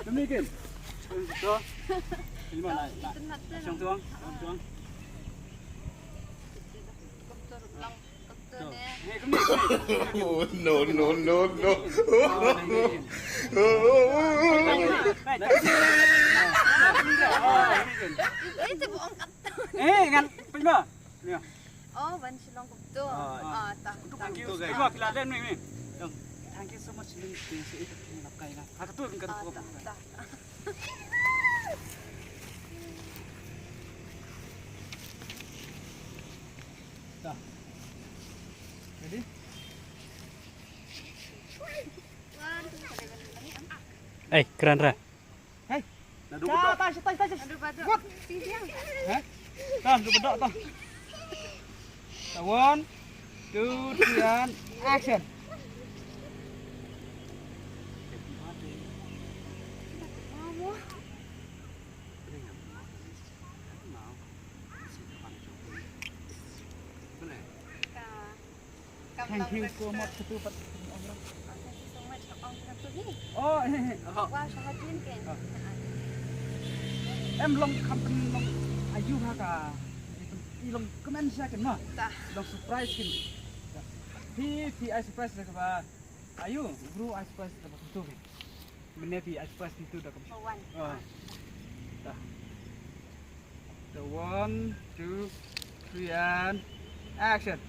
Demikian. Betul. Ini mana? Langsung tuang. No. Kan penjua. Oh, ban silong kupto. Tak. Thank you. Penjua kilalen ni. Thank you so much. Ini nakai na. Aku tu kan tu. Dah. Ready? Keren Ra. Dah dua bedok. Aduh, batu. Tinggiang. Dah dua bedok tah. 1, 2, 3 and action. Thank you so much ketupat. Oh, Wah, sahatin kan. em long company long ayu ha ka. Long comment sa kan ma. Tak. Long surprise kan. Pi I surprise ka ba. Ayu, bro I surprise ka ba tu. Mene pi I surprise itu dah ka. Kawan. The 1, 2, 3 and action.